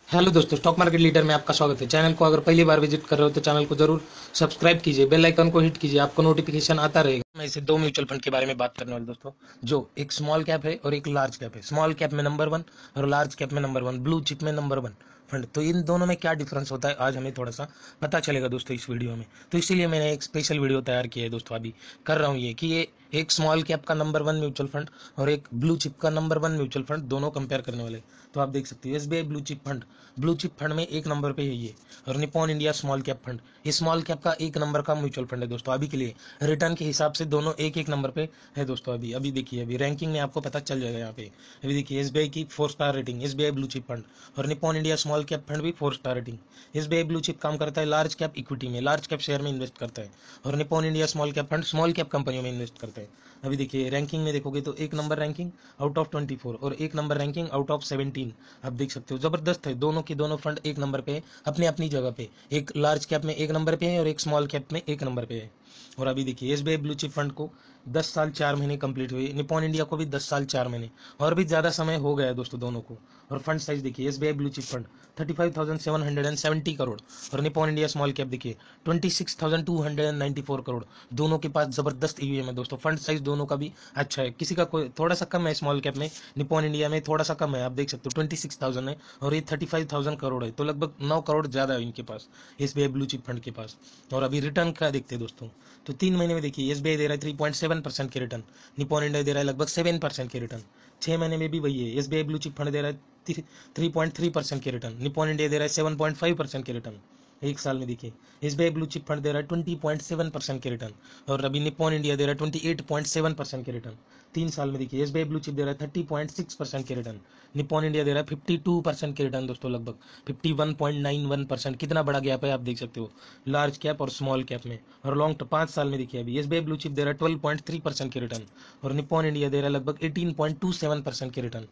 Hello दोस्तों, stock market leader में आपका स्वागत है। चैनल को अगर पहली बार विजिट कर रहे हो तो चैनल को जरूर सब्सक्राइब कीजिए, बेल आइकन को हिट कीजिए, आपको नोटिफिकेशन आता रहेगा। मैं इसे दो म्यूचुअल फंड के बारे में बात करने वाला दोस्तों, जो एक स्मॉल कैप है और एक लार्ज कैप है। स्मॉल कैप में नंबर वन और लार्ज कैप में नंबर वन, ब्लू चिप में नंबर वन फंड। तो इन दोनों में क्या डिफरेंस होता है आज हमें थोड़ा सा पता चलेगा दोस्तों इस वीडियो में। तो इसीलिए मैंने एक स्पेशल वीडियो तैयार किया है दोस्तों, अभी कर रहा हूँ ये कि ये एक स्मॉल कैप का नंबर वन म्यूचुअल फंड और एक ब्लू चिप का नंबर वन म्यूचुअल फंड दोनों कंपेयर करने वाले। तो आप देख सकते हो एसबीआई ब्लू चिप फंड में एक नंबर पे है ये, और Nippon India small cap fund ये स्मॉल कैप का एक नंबर का म्यूचुअल फंड है दोस्तों। अभी के लिए रिटर्न के हिसाब से दोनों एक एक नंबर पे है दोस्तों। अभी अभी देखिए, अभी रैंकिंग में आपको पता चल जाएगा यहाँ पे। अभी देखिए एसबीआई की 4 star rating, SBI blue chip fund और Nippon India small cap fund भी 4 star rating. SBI blue chip काम करता है लार्ज कैप इक्विटी में, लार्ज कैप शेयर में इन्वेस्ट करता है, और Nippon India small cap fund small cap कंपनियों में इन्वेस्ट करता है। अभी देखिए रैंकिंग में देखोगे तो एक नंबर रैंकिंग आउट ऑफ 24 और एक नंबर रैंकिंग आउट ऑफ 17। आप देख सकते हो जबरदस्त है, दोनों की दोनों फंड एक नंबर पे है अपनी अपनी जगह पे। एक लार्ज कैप में एक नंबर पे है और एक स्मॉल कैप में एक नंबर पे है। और अभी देखिए एसबीआई ब्लू चिप फंड को 10 साल 4 महीने कंप्लीट हुए, निप्पॉन इंडिया को भी 10 साल 4 महीने और भी ज़्यादा समय हो गया है दोस्तों दोनों को। और फंड साइज देखिए SBI blue chip fund 35,770 crore और निप्पॉन इंडिया स्मॉल कैप देखिए 26,294 करोड़। दोनों के पास जबरदस्त ईवीएम है दोस्तों। फंड साइज दोनों का भी अच्छा है, किसी का कोई थोड़ा सा कम है स्मॉल कैप में, निप्पॉन इंडिया में थोड़ा सा कम है। आप देख सकते हो 26,000 है और ये 35,000 करोड़ है, तो लगभग 9 करोड़ ज़्यादा है इनके पास, एसबीआई ब्लू चिप फंड के पास। और अभी रिटर्न क्या देखते हैं दोस्तों, तो 3 महीने में देखिए एसबीआई दे रहा है 3.7% के रिटर्न, निप्पॉन इंडिया दे रहा है लगभग 7% के रिटर्न। 6 महीने में भी वही है, एसबीआई ब्लू चिप फंड दे रहा है 3.3% के रिटर्न, निप्पॉन इंडिया दे रहा है 7.5% के रिटर्न। एक साल में देखिए एसबीआई ब्लू चिप फंड दे रहा है 20.7% के रिटर्न और अभी निप्पॉन इंडिया दे रहा है 28.7% के रिटर्न। 3 साल में देखिए एसबीआई ब्लू चिप दे रहा है 30.6% के रिटर्न, निप्पॉन इंडिया दे रहा है 52% के रिटर्न दोस्तों, लगभग 51.91%। कितना बड़ा गैप है आप देख सकते हो लार्ज कैप और स्मॉल कैप में। और लॉन्ग 5 साल में देखिए अभी एसबीआई ब्लू चिप दे रहा है 12.3% के रिटर्न और निप्पॉन इंडिया दे रहा है लगभग 18.27% के रिटर्न।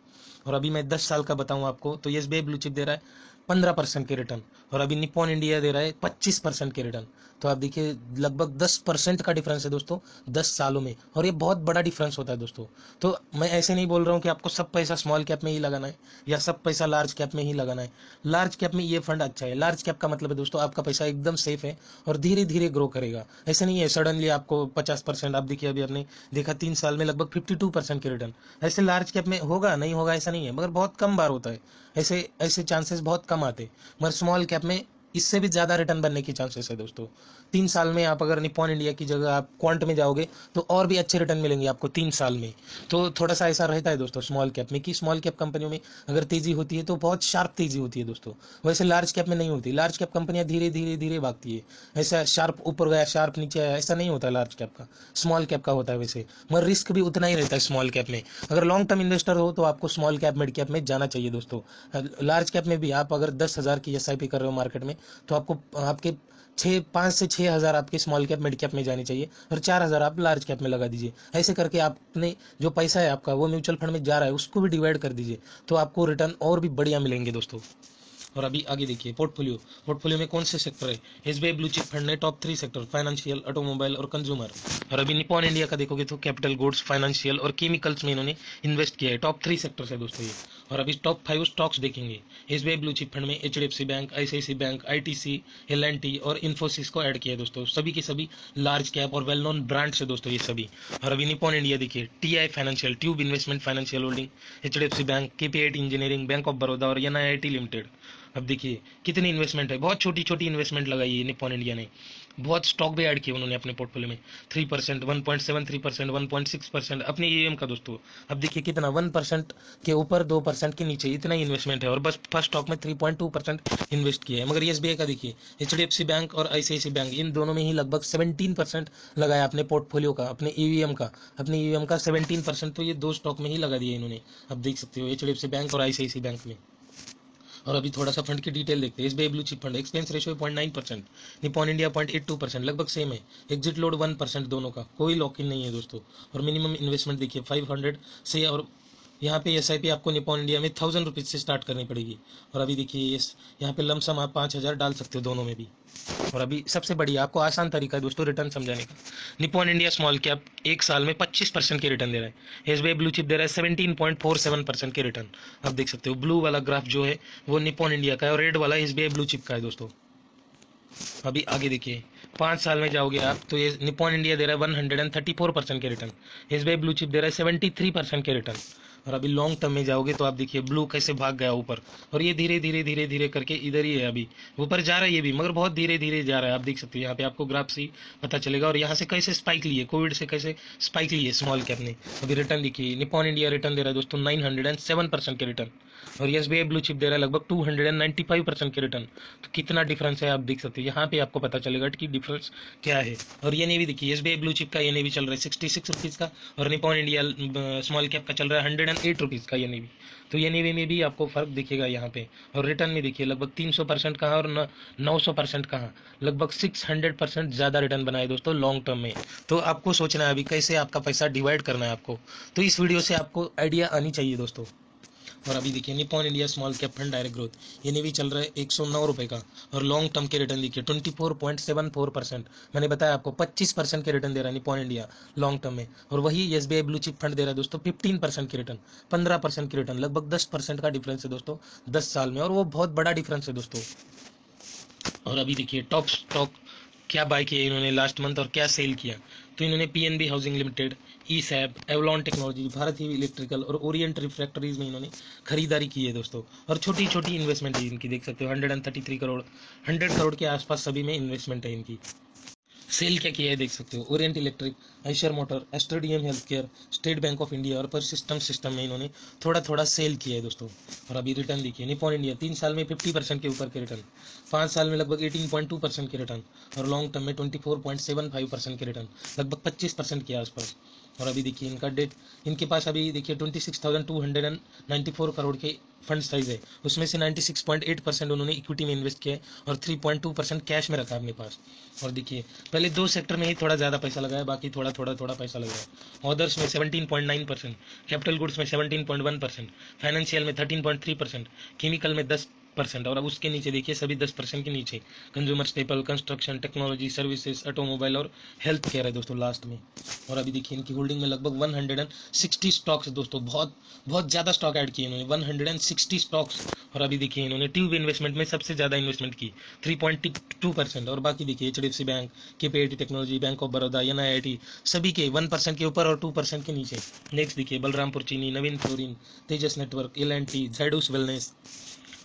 और अभी मैं 10 साल का बताऊं आपको तो एसबीआई ब्लू चिप दे रहा है 15% के रिटर्न और अभी निप्पॉन इंडिया दे रहा है 25% के रिटर्न। तो आप देखिए लगभग 10% का डिफरेंस है दोस्तों 10 सालों में, और ये बहुत बड़ा डिफरेंस होता है दोस्तों। तो मैं ऐसे नहीं बोल रहा हूँ कि आपको सब पैसा स्मॉल कैप में ही लगाना है या सब पैसा लार्ज कैप में ही लगाना है। लार्ज कैप में ये फंड अच्छा है, लार्ज कैप का मतलब है दोस्तों आपका पैसा एकदम सेफ है और धीरे धीरे ग्रो करेगा। ऐसे नहीं है सडनली आपको 50%। आप देखिए अभी आपने देखा 3 साल में लगभग 52% के रिटर्न। ऐसे लार्ज कैप में होगा नहीं होगा ऐसा नहीं है, मगर बहुत कम बार होता है। ऐसे ऐसे चांसेस बहुत कम आते, मगर स्मॉल कैप में इससे भी ज्यादा रिटर्न बनने की चांसेस है दोस्तों। 3 साल में आप अगर निप्पॉन इंडिया की जगह आप क्वांट में जाओगे तो और भी अच्छे रिटर्न मिलेंगे आपको 3 साल में। तो थोड़ा सा ऐसा रहता है दोस्तों स्मॉल कैप में कि स्मॉल कैप कंपनियों में अगर तेजी होती है तो बहुत शार्प तेजी होती है दोस्तों, वैसे लार्ज कैप में नहीं होती। लार्ज कैप कंपनियां धीरे धीरे धीरे भागती है, ऐसा शार्प ऊपर गया शार्प नीचे आया ऐसा नहीं होता लार्ज कैप का, स्मॉल कैप का होता है वैसे। मगर रिस्क भी उतना ही रहता है स्मॉल कैप में। अगर लॉन्ग टर्म इन्वेस्टर हो तो आपको स्मॉल कैप मिड कैप में जाना चाहिए दोस्तों। लार्ज कैप में भी आप अगर 10,000 की एसआईपी कर रहे हो मार्केट में तो आपको आपके 5 से 6 हज़ार आपके स्मॉल कैप मिड कैप में जानी चाहिए और 4 हज़ार आप लार्ज कैप में लगा दीजिए। ऐसे करके आपने जो पैसा है आपका वो म्यूचुअल फंड में जा रहा है उसको भी डिवाइड कर दीजिए, तो आपको रिटर्न और भी बढ़िया मिलेंगे दोस्तों। और अभी आगे देखिए पोर्टफोलियो, पोर्टफोलियो में कौन से सेक्टर है। एसबीआई ब्लू चिप फंड ने टॉप 3 सेक्टर फाइनेंशियल, ऑटोमोबाइल और कंज्यूमर। और अभी निप्पॉन इंडिया का देखोगे तो कैपिटल गुड्स, फाइनेंशियल और केमिकल्स में इन्होंने इन्वेस्ट किया है। टॉप 3 सेक्टर्स है दोस्तों ये। और अभी टॉप 5 स्टॉक्स देखेंगे एसबीआई ब्लू चिप फंड में HDFC bank, ICICI bank, ITC, L&T और इन्फोसिस को ऐड किया है दोस्तों। सभी के सभी लार्ज कैप और वेल नोन ब्रांड्स है दोस्तों ये सभी। और अभी निप्पॉन इंडिया देखिए TI financial, tube investment financial holding, HDFC bank, KPIT engineering, bank of Baroda और एनआईआईटी लिमिटेड। अब देखिए कितनी इन्वेस्टमेंट है, बहुत छोटी छोटी इन्वेस्टमेंट लगाई है निप्पॉन इंडिया ने। बहुत स्टॉक भी ऐड किए उन्होंने अपने पोर्टफोलियो में, 3%, 1.73%, 1.6% अपनी ईएम का दोस्तों। अब देखिए कितना 1% के ऊपर, 2% के नीचे, इतना ही इन्वेस्टमेंट है और बस फर्स्ट स्टॉक में 3.2% इन्वेस्ट किया है। मगर एसबीआई का देखिए एचडीएफसी बैंक और आईसीआईसी बैंक इन दोनों में ही लगभग 17% लगाया अपने पोर्टफोलियो का, अपने ईवीएम का, अपने ईवीएम का 17%। तो ये दो स्टॉक में ही लगा दिया इन्होंने। अब देख सकते हो एचडीएफसी बैंक और आईसीआईसी बैंक में। और अभी थोड़ा सा फंड की डिटेल देखते हैं। SBI blue chip fund expense ratio 0.9%, Nippon India 0.82%, लगभग सेम है। एग्जिट लोड 1% दोनों का, कोई लॉक इन नहीं है दोस्तों। और मिनिमम इन्वेस्टमेंट देखिए 500 से और यहाँ पे SIP आपको निपॉन इंडिया में 1000 रुपीज़ से स्टार्ट करनी पड़ेगी। और अभी देखिए इस यहाँ पे लमसम आप 5000 डाल सकते हो दोनों में भी। और अभी सबसे बढ़िया आपको आसान तरीका है दोस्तों रिटर्न समझाने का। निपॉन इंडिया स्मॉल कैप एक साल में 25% के रिटर्न दे रहा है। SBI ब्लू चिप दे रहा है 17.47% के रिटर्न। आप देख सकते हो ब्लू वाला ग्राफ जो है वो निपॉन इंडिया का है और रेड वाला SBI ब्लू चिप का है दोस्तों। अभी आगे देखिए 5 साल में जाओगे आप तो ये निपॉन इंडिया दे रहा है 134% के रिटर्न। SBI ब्लू चिप दे रहा है 73% के रिटर्न। और अभी लॉन्ग टर्म में जाओगे तो आप देखिए ब्लू कैसे भाग गया ऊपर, और ये धीरे धीरे धीरे धीरे करके इधर ही है, अभी ऊपर जा रहा है ये भी, मगर बहुत धीरे धीरे जा रहा है। आप देख सकते हो यहाँ पे आपको ग्राफ से पता चलेगा। और यहाँ से कैसे स्पाइक लिए, कोविड से कैसे स्पाइक लिए स्मॉल कैप ने। अभी रिटर्न देखिए निपॉन इंडिया रिटर्न दे रहा है दोस्तों 907% के रिटर्न, और SBI ब्लू चिप दे रहा है लगभग 295% के रिटर्न। तो कितना डिफरेंस है आप देख सकते हो, यहाँ पे आपको पता चलेगा कि डिफरेंस क्या है। और ये नहीं भी देखिए SBI ब्लू चिप का ये नहीं भी चल रहा है 66 रुपीज़ का, और निपॉन इंडिया स्मॉल कैप का चल रहा है 108 रुपीज़ का ये नहीं भी। तो ये नेवी में भी आपको फर्क दिखेगा यहाँ पे। और रिटर्न में देखिए लगभग 300% कहाँ और 900% कहाँ, लगभग 600% ज़्यादा रिटर्न बनाए दोस्तों लॉन्ग टर्म में। तो आपको सोचना है अभी कैसे आपका पैसा डिवाइड करना है आपको। तो इस वीडियो से आपको आइडिया आनी चाहिए दोस्तों। और अभी देखिए Nippon India small cap fund direct growth ये भी चल रहा है 109 रुपये का, और लॉन्ग टर्म के रिटर्न देखिए 24.74%। मैंने बताया आपको 25% के रिटर्न दे रहा है निपॉन इंडिया लॉन्ग टर्म में। और वही SBI ब्लू चिप फंड दे रहा है दोस्तों 15% के रिटर्न, 15% के रिटर्न, लगभग 10% का डिफरेंस है दोस्तों 10 साल में, और वो बहुत बड़ा डिफरेंस है दोस्तों। और अभी देखिए टॉप स्टॉक क्या बाय किया इन्होंने लास्ट मंथ और क्या सेल किया। तो इन्होंने PNB हाउसिंग लिमिटेड, ईसैप, एवलॉन टेक्नोलॉजी, भारत ही इलेक्ट्रिकल और ओरिएंट रिफ्रैक्टरीज में इन्होंने खरीदारी की है दोस्तों। और छोटी छोटी इन्वेस्टमेंट है इनकी, देख सकते हो 133 करोड़, 100 करोड़ के आसपास सभी में इन्वेस्टमेंट है इनकी। सेल क्या किया है देख सकते हो, Orient Electric, Eicher Motor, Aster DM health care, State Bank of India और सिस्टम में इन्होंने थोड़ा थोड़ा सेल किया है दोस्तों। और अभी रिटर्न देखिए निपॉन इंडिया 3 साल में 50% के ऊपर के रिटर्न, 5 साल में लगभग 18.2% के रिटर्न, और लॉन्ग टर्म में 24.75% के रिटर्न, लगभग 25% के आसपास। और अभी देखिए इनका डेट, इनके पास अभी देखिए 26,294 करोड़ के फंड साइज है, उसमें से 96.8% उन्होंने इक्विटी में इन्वेस्ट किया है और 3.2% कैश में रखा है अपने पास। और देखिए पहले 2 सेक्टर में ही थोड़ा ज़्यादा पैसा लगाया, बाकी थोड़ा थोड़ा थोड़ा पैसा लगाया। ऑदर्स में 17.9%, कैपिटल गुड्स में 17.1%, फाइनेंशियल में 13.3%, केमिकल में 10%, और अब उसके नीचे देखिए सभी 10% के नीचे consumer staple, construction, technology services, automobile और हेल्थ केयर है दोस्तों लास्ट में। और अभी देखिए इनकी होल्डिंग में लगभग 160 स्टॉक्स है दोस्तों, बहुत बहुत ज़्यादा स्टॉक ऐड किए इन्होंने, 160 स्टॉक्स। और अभी देखिए इन्होंने ट्यूब इन्वेस्टमेंट में सबसे ज़्यादा इन्वेस्टमेंट की 3.2%, और बाकी देखिए HDFC bank, KPIT technology, bank of Baroda, NIIT सभी के 1% के ऊपर और 2% के नीचे। नेक्स्ट देखिए Balrampur Chini, Navin fluorine, Tejas network, L&T, Zydus wellness,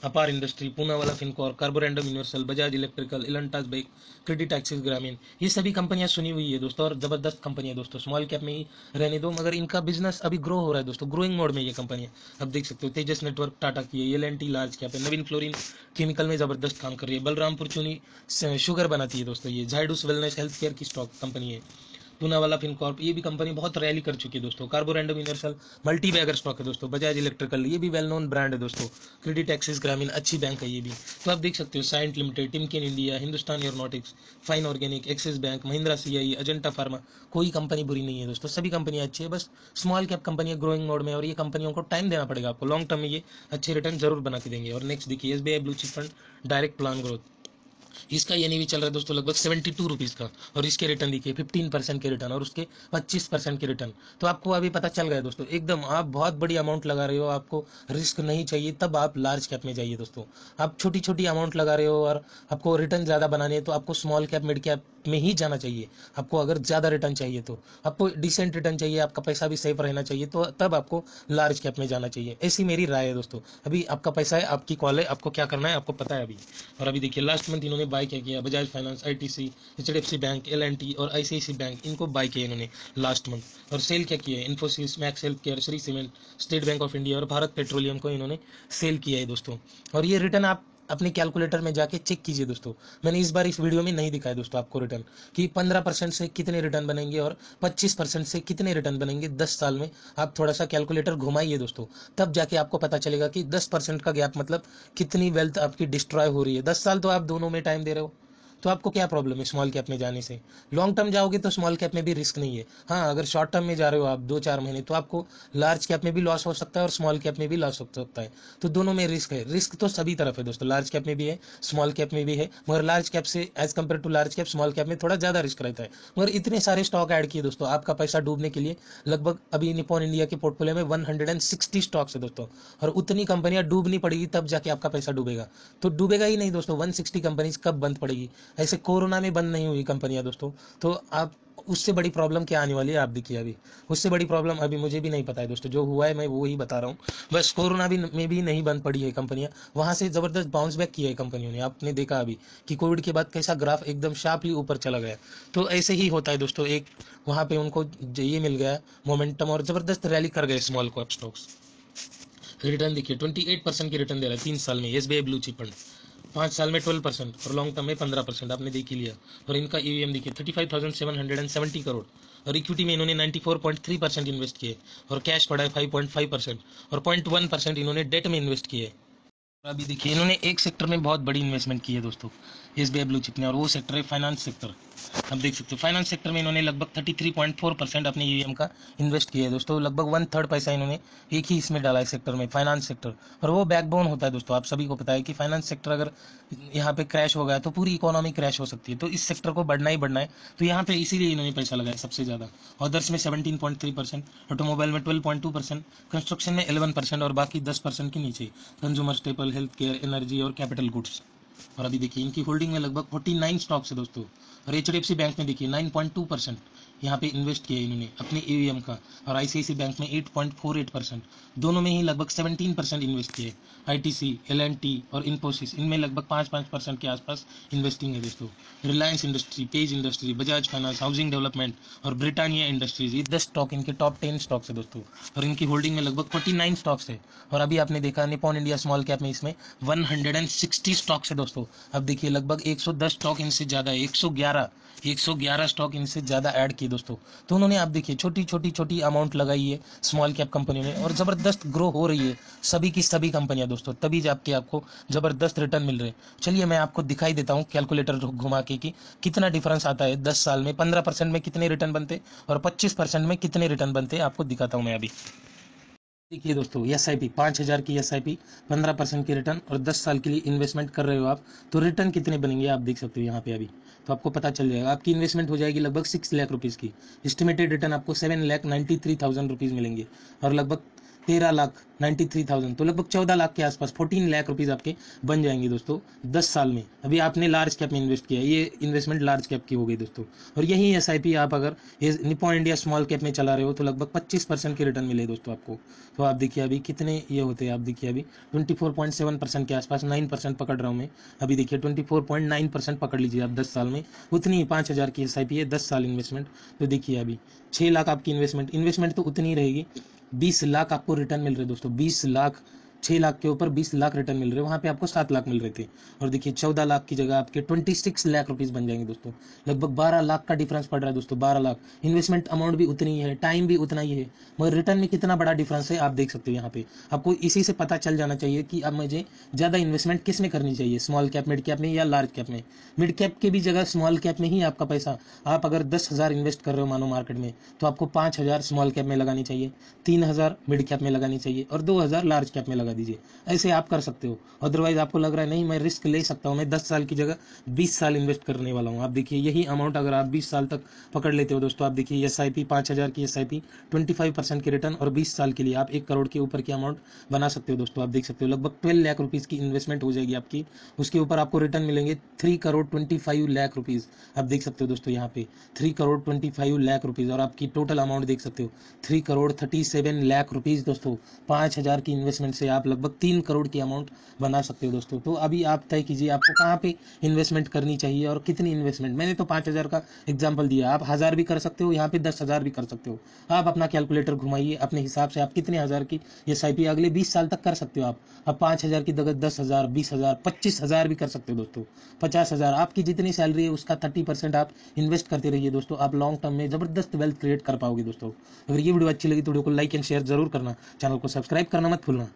Apar industry, Poonawalla Fincorp, Carborundum Universal, Bajaj electrical, Elantas Beck, credit access Grameen, ये सभी कंपनियां सुनी हुई है दोस्तों, और जबरदस्त कंपनी है दोस्तों। स्मॉल कैप में ही रहने दो, मगर इनका बिजनेस अभी ग्रो हो रहा है दोस्तों, ग्रोइंग मोड में ये कंपनियां। अब देख सकते हो तेजस नेटवर्क टाटा की है, L&T लार्ज कैप है, नवीन फ्लोरिन केमिकल में जबरदस्त काम कर रही है, बलरामपुर चूनी शुगर बनाती है दोस्तों, ये जाइडस वेलनेस हेल्थ केयर की स्टॉक कंपनी है, पूनावाला फिनकॉर्प ये भी कंपनी बहुत रैली कर चुकी है दोस्तों, Carborundum Universal multi bagger stock है दोस्तों, बजाज इलेक्ट्रिकल ये भी वेल नोन ब्रांड है दोस्तों, क्रेडिट एक्सिस ग्रामीण अच्छी बैंक है ये भी। तो आप देख सकते हो Cyient limited, Timken India, Hindustan aeronautics, fine organic, Axis bank, Mahindra CIE, Ajanta pharma, कोई कंपनी बुरी नहीं है दोस्तों, सभी कंपनियां अच्छी है, बस small cap company growing mode में, और ये कंपनियों को टाइम देना पड़ेगा आपको, लॉन्ग टर्म में ये अच्छे रिटर्न जरूर बना के देंगे। और नेक्स्ट देखिए SBI blue chip fund direct plan growth, इसका ये नहीं भी चल रहा है दोस्तों लगभग 72 रुपीज़ का, और इसके रिटर्न देखिए 15% के रिटर्न और उसके 25% के रिटर्न। तो आपको अभी पता चल गया दोस्तों, एकदम आप बहुत बड़ी अमाउंट लगा रहे हो, आपको रिस्क नहीं चाहिए, तब आप लार्ज कैप में जाइए दोस्तों। आप छोटी छोटी अमाउंट लगा रहे हो और आपको रिटर्न ज़्यादा बनाने है, तो आपको स्मॉल कैप मिड कैप में ही जाना चाहिए। आपको अगर ज़्यादा रिटर्न चाहिए, तो आपको डिसेंट रिटर्न चाहिए, आपका पैसा भी सेफ रहना चाहिए, तो तब आपको लार्ज कैप में जाना चाहिए, ऐसी मेरी राय है दोस्तों। अभी आपका पैसा है, आपकी कॉल है, आपको क्या करना है आपको पता है अभी। और अभी देखिए लास्ट मंथ इन्होंने बाय क्या किया, Bajaj finance, ITC, HDFC bank, L&T और ICICI बैंक, इनको बाय किया इन्होंने लास्ट मंथ। और सेल क्या किया है, Infosys, max health care, Shri cement, state Bank of India और भारत पेट्रोलियम को इन्होंने सेल किया है दोस्तों। और ये रिटर्न आप अपने कैलकुलेटर में जाके चेक कीजिए दोस्तों, मैंने इस बार इस वीडियो में नहीं दिखाया दोस्तों आपको रिटर्न कि 15% से कितने रिटर्न बनेंगे और 25% से कितने रिटर्न बनेंगे 10 साल में। आप थोड़ा सा कैलकुलेटर घुमाइए दोस्तों, तब जाके आपको पता चलेगा कि 10% का गैप मतलब कितनी वेल्थ आपकी डिस्ट्रॉय हो रही है। 10 साल तो आप दोनों में टाइम दे रहे हो, तो आपको क्या प्रॉब्लम है स्मॉल कैप में जाने से? लॉन्ग टर्म जाओगे तो स्मॉल कैप में भी रिस्क नहीं है। हाँ, अगर शॉर्ट टर्म में जा रहे हो आप 2-4 महीने, तो आपको लार्ज कैप में भी लॉस हो सकता है और स्मॉल कैप में भी लॉस हो सकता है। तो दोनों में रिस्क है। रिस्क तो सभी तरफ है दोस्तों, लार्ज कैप में भी है, स्मॉल कैप में भी है, मगर लार्ज कैप से as compare to large cap small cap में थोड़ा ज़्यादा रिस्क रहता है। मगर इतने सारे स्टॉक ऐड किए दोस्तों, आपका पैसा डूबने के लिए लगभग अभी निपॉन इंडिया के पोर्टफोलियो में 160 स्टॉक्स है दोस्तों, और उतनी कंपनियां डूबनी पड़ेगी तब जाके आपका पैसा डूबेगा। तो डूबेगा ही नहीं दोस्तों, 160 कंपनीज कब बंद पड़ेगी? ऐसे कोरोना में बंद नहीं हुई कंपनियां दोस्तों। तो आप उससे बड़ी प्रॉब्लम क्या आने वाली है आप देखिए अभी। उससे बड़ी प्रॉब्लम अभी मुझे भी नहीं पता है दोस्तों, जो हुआ है मैं वो ही बता रहा हूँ। बस कोरोना भी में भी नहीं बंद पड़ी है कंपनियां, वहां से जबरदस्त बाउंस बैक किया है कंपनियों ने। आपने देखा अभी कि कोविड के बाद कैसा ग्राफ एकदम शार्पली ऊपर चला गया। तो ऐसे ही होता है दोस्तों, एक वहां पे उनको ये मिल गया मोमेंटम और जबरदस्त रैली कर गए स्मॉल कैप स्टॉक्स। रिटर्न देखिए 28% की रिटर्न दे रहा है 3 साल में एसबीआई ब्लू चिप फंड, 5 साल में 12% और लॉन्ग टर्म में 15%, आपने देख ही लिया। और इनका ईवीएम देखिए 35,770 करोड़, और इक्विटी में इन्होंने 94.3% इन्वेस्ट किए, और कैश पड़ा है 5.5%, और 0.1% इन्होंने डेट में इन्वेस्ट किए। अभी देखिए इन्होंने एक सेक्टर में बहुत बड़ी इन्वेस्टमेंट की है दोस्तों एसबीआई ब्लू चिप ने, और वो सेक्टर है फाइनेंस सेक्टर। आप देख सकते हो फाइनेंस सेक्टर में इन्होंने लगभग 33.4% अपने ईवीएम का इन्वेस्ट किया है दोस्तों। लगभग 1/3 पैसा इन्होंने एक ही इसमें डाला है सेक्टर में, फाइनेंस सेक्टर। और वो बैकबोन होता है दोस्तों, आप सभी को पता है कि फाइनेंस सेक्टर अगर यहाँ पे क्रैश हो गया तो पूरी इकोनॉमी क्रैश हो सकती है। तो इस सेक्टर को बढ़ना ही बढ़ना है, तो यहाँ पे इसीलिए इन्होंने पैसा लगाया सबसे ज़्यादा। अदर्स में 17.3%, ऑटोमोबाइल में 12.2%, कंस्ट्रक्शन में 11%, और बाकी 10% के नीचे consumer staple, health care, energy और कैपिटल गुड्स। और अभी देखिए इनकी होल्डिंग में लगभग 49 स्टॉक्स है दोस्तों। और एचडीएफसी बैंक में देखिए 9.2% यहाँ पे इन्वेस्ट किया इन्होंने अपने ईवीएम का, और आईसीआईसी बैंक में 8.48%, दोनों में ही लगभग 17% इन्वेस्ट किए। आईटीसी, एलएनटी और इन्फोसिस, इनमें लगभग 5-5% के आसपास इन्वेस्टिंग है दोस्तों। Reliance industry, page industry, Bajaj finance, housing development और ब्रिटानिया इंडस्ट्रीज, ये 10 स्टॉक इनके टॉप 10 स्टॉक्स है दोस्तों। और इनकी होल्डिंग में लगभग 49 स्टॉक्स है। और अभी आपने देखा निपॉन इंडिया स्मॉल कैप में इसमें 160 स्टॉक्स है दोस्तों। अब देखिए लगभग 110 स्टॉक इनसे ज़्यादा है, 111 स्टॉक इनसे ज़्यादा ऐड किए दोस्तों। तो उन्होंने आप देखिए छोटी अमाउंट लगाई है स्मॉल कैप कंपनियों ने, और ज़बरदस्त ग्रो हो रही है सभी की सभी कंपनियां दोस्तों, तभी जाके आपको ज़बरदस्त रिटर्न मिल रहे हैं। चलिए मैं आपको दिखाई देता हूँ कैलकुलेटर घुमा के कि कितना डिफरेंस आता है 10 साल में। 15% में कितने रिटर्न बनते और 25% में कितने रिटर्न बनते, आपको दिखाता हूँ मैं अभी। देखिए दोस्तों एसआईपी 5,000 की एसआईपी, 15% की रिटर्न, और 10 साल के लिए इन्वेस्टमेंट कर रहे हो आप, तो रिटर्न कितने बनेंगे आप देख सकते हो यहाँ पे अभी। तो आपको पता चल जाएगा आपकी इन्वेस्टमेंट हो जाएगी लगभग 6 लाख रुपीज़ की। एस्टिमेटेड रिटर्न आपको 7,93,000 रुपीज़ मिलेंगे, और लगभग 13,93,000, तो लगभग 14 लाख के आसपास 14 लाख रुपीज़ आपके बन जाएंगे दोस्तों 10 साल में। अभी आपने लार्ज कैप में इन्वेस्ट किया, ये इन्वेस्टमेंट लार्ज कैप की हो गई दोस्तों। और यही एसआईपी आप अगर निपॉन इंडिया स्मॉल कैप में चला रहे हो तो लगभग 25% की रिटर्न मिले दोस्तों आपको। तो आप देखिए अभी कितने ये होते हैं, आप देखिए अभी 24.7% के आसपास, 9% पकड़ रहा हूँ मैं। अभी देखिए 24.9% पकड़ लीजिए आप 10 साल में। उतनी ही 5,000 की एसआईपी है, 10 साल इन्वेस्टमेंट। तो देखिए अभी 6 लाख आपकी इन्वेस्टमेंट तो उतनी ही रहेगी। 20 लाख आपको रिटर्न मिल रहे दोस्तों, 20 लाख। 6 लाख के ऊपर 20 लाख रिटर्न मिल रहे, वहाँ पे आपको 7 लाख मिल रहे थे। और देखिए 14 लाख की जगह आपके 26 लाख रुपीज़ बन जाएंगे दोस्तों। लगभग 12 लाख का डिफरेंस पड़ रहा है दोस्तों, 12 लाख। इन्वेस्टमेंट अमाउंट भी उतनी ही है, टाइम भी उतना ही है, मगर रिटर्न में कितना बड़ा डिफरेंस है आप देख सकते हो यहाँ पे। आपको इसी से पता चल जाना चाहिए कि अब मुझे ज़्यादा इन्वेस्टमेंट किस में करनी चाहिए, स्मॉल कैप, मिड कैप में या लार्ज कैप में। मिड कैप के भी जगह स्मॉल कैप में ही आपका पैसा, आप अगर 10,000 इन्वेस्ट कर रहे हो मानो मार्केट में, तो आपको 5,000 स्मॉल कैप में लगानी चाहिए, 3,000 मिड कैप में लगानी चाहिए, और 2,000 लार्ज कैप में लगा दीजिए। ऐसे आप कर सकते हो। अदरवाइज आपको लग रहा है नहीं मैं रिस्क ले सकता हूँ, मैं 10 साल की जगह 20 साल इन्वेस्ट करने वाला हूँ, आप देखिए यही अमाउंट अगर आप 20 साल तक पकड़ लेते हो दोस्तों, आप देखिए एसआईपी 5,000 की एसआईपी, 25% की रिटर्न, और 20 साल के लिए आप 1 करोड़ के ऊपर की अमाउंट बना सकते हो दोस्तों। आप देख सकते हो लगभग 12 लाख रुपीज़ की इन्वेस्टमेंट हो जाएगी आपकी, उसके ऊपर आपको रिटर्न मिलेंगे 3 करोड़ 25 लाख रुपीज़। आप देख सकते हो दोस्तों यहाँ पे 3 करोड़ 25 लाख रुपीज़, और आपकी टोटल अमाउंट देख सकते हो 3 करोड़ 37 लाख रुपीज़ दोस्तों। 5,000 की इन्वेस्टमेंट से आप लगभग 3 करोड़ की अमाउंट बना सकते हो दोस्तों। तो अभी आप तय कीजिए आपको कहाँ पे इन्वेस्टमेंट करनी चाहिए और कितनी इन्वेस्टमेंट। मैंने तो 5,000 का एग्जांपल दिया, आप 1,000 भी कर सकते हो, यहाँ पे 10,000 भी कर सकते हो। आप अपना कैलकुलेटर घुमाइए अपने हिसाब से, आप कितने हज़ार की एसआईपी अगले 20 साल तक कर सकते हो आप। अब 5,000 की जगह 10,000, 20,000, 25,000 भी कर सकते हो दोस्तों। 50,000, आपकी जितनी सैलरी है उसका 30% आप इन्वेस्ट करते रहिए दोस्तों। आप लॉन्ग टर्म में जबरदस्त वेल्थ क्रिएट कर पाओगे दोस्तों। अगर ये वीडियो अच्छी लगी तो वीडियो को लाइक एंड शेयर जरूर करना, चैनल को सब्सक्राइब करना मत भूलना।